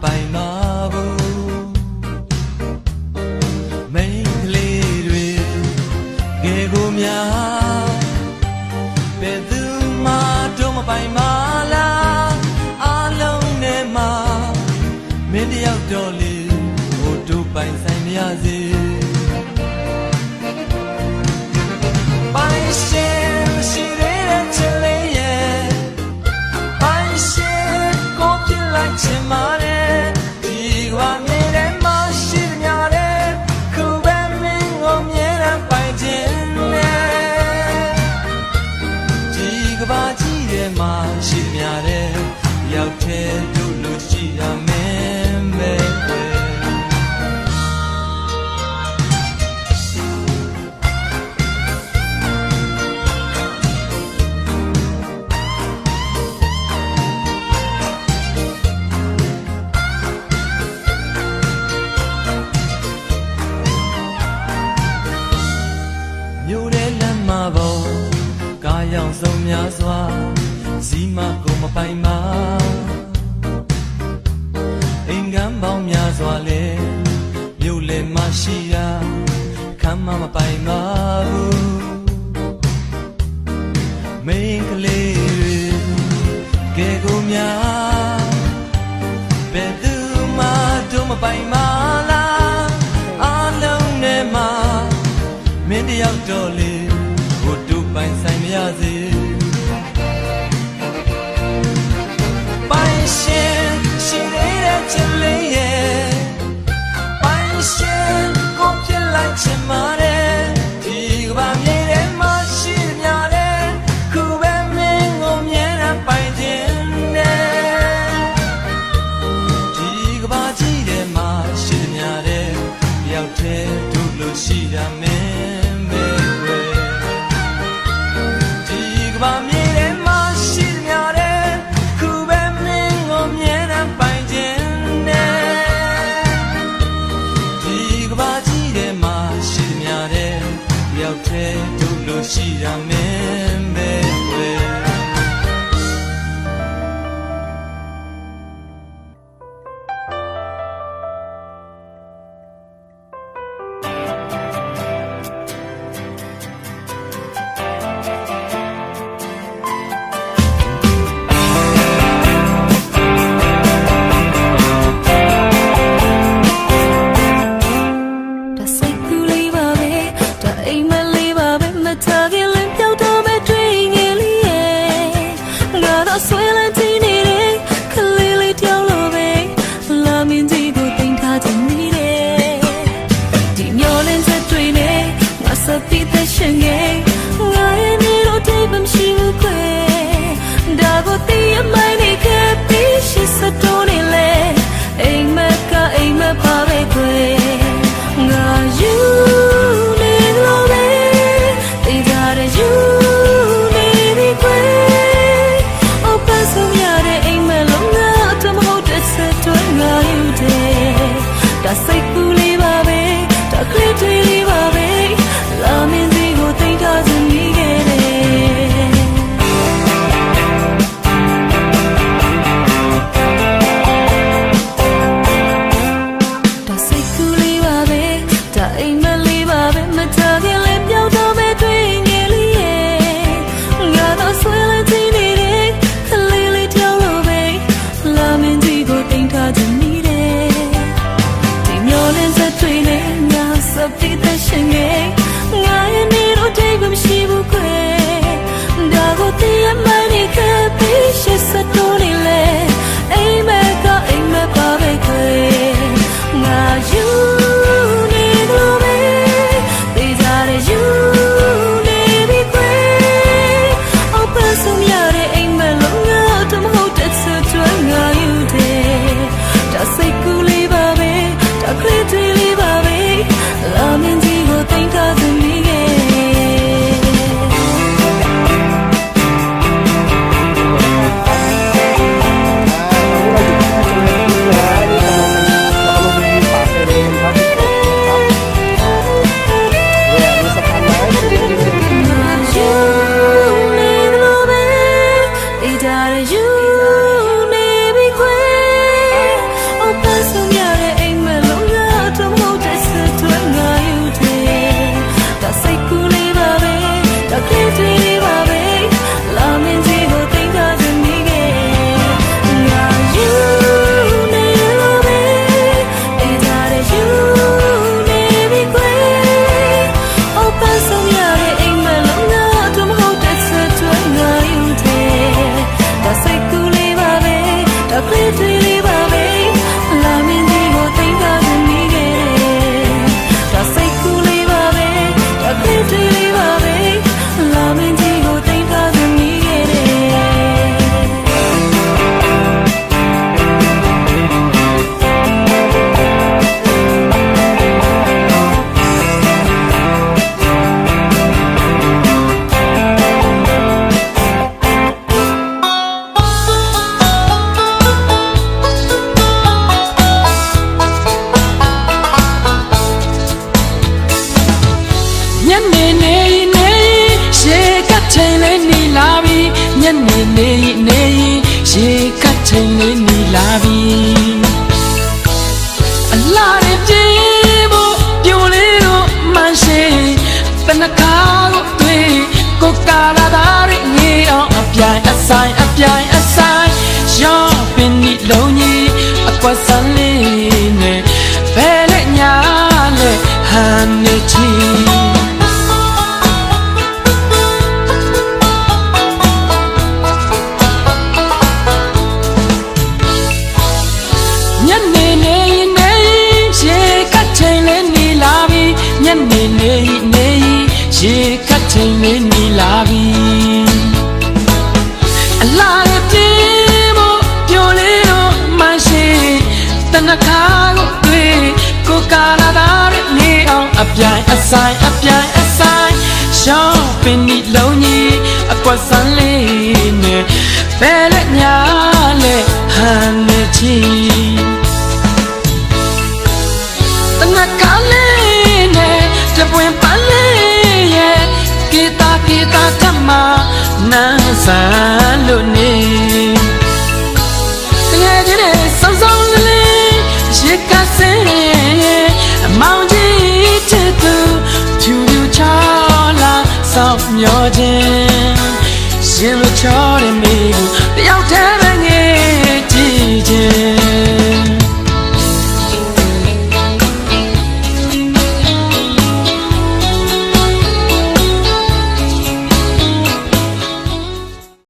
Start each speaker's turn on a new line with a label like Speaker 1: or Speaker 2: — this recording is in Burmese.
Speaker 1: ပိုင်ပါဘူးမိန်းကလေးတွေငယ်ကိုများဘယ်သူမှတို့မပိုင်ပါလားအားလုံးနဲ့မှမင်းတယောက်တော့လေဟိုတို့ပိုင်ဆိုင်မရစေပိုင်ရှင်ရှိတဲ့ချစ်လေးရဲ့ပိုင်ရှင်ကိုပြလိုက်ချင်ပါတယ်ဒီကဘာမြင်တဲ့မရှိသမျှတဲ့ခုပဲမင်းကိုမြင်တဲ့ပိုင်ခြင်းနဲ့ဒီကဘာကြီးရဲ့မရှိသမျှတဲ့ရောက်တဲ့တို့လို့ရှိရမယ်မဲ့မြို့ထဲလမ်းမပေါ်ကားရောင်စုံများစွာဇီမကိုမပိုင်ပါအိမ်ကမ်းပေါင်းများစွာလဲမြို့လယ်မရှိရာခမ်းမမပိုင်ပါဘူးမိန်းကလေးတွေကဲကိုများဘယ်သူမှတို့မပိုင်ပါလားအားလုံးနဲ့မှမင်းတယောက်တော့လေဟိုတို့ပိုင်ဆိုင်မရစေပိုင်ရှင်ရှိတဲ့ချစ်လေးရဲ့ပိုင်ရှင်ကိုပြလိုက်ချင်ပါတယ်ဒီကဘာမြင်တဲ့မရှိများတဲ့ခုပဲမင်းကိုမြင်တဲ့ပိုင်ခြင်းနဲ့ဒီကဘာကြီးတဲ့မရှိများတဲ့ရောက်တဲ့တို့လို့ရှိရမယ်တို့လို့ရှိရမယ်မဲ့ွယ် ကွက်စံလေးနဲ့ဘယ်နဲ့ညာလဲဟန်နေချီညနေနေနေရေကချိန်လေးနေလာပြီညနေနေနေရေကချိန်လေးနေလာပြီအလားပြေမို့ပြိုလေးတော့မရှိတနခါကိုတွေ့ကိုကာလာတဲ့နေအောင်အပြိုင်အဆိုင်ရှောင်းပင်ဒီလုံးကြီးအကွက်စံလေးနဲ့ဘယ်လက်ညာလဲဟန်နေချီတနခါလေးနဲ့တပွင့်ပန်းလေးရဲ့ကေတာတမနန်းဆန်လို့နေတကယ်ကြီးတဲ့စောင်းလေးရေကစင်းအမောင်ကြီးချစ်သူဖြူချောလာစောင့်မျောခြင်းရှင်လို့ချောတယ်မိတယောက်တည်း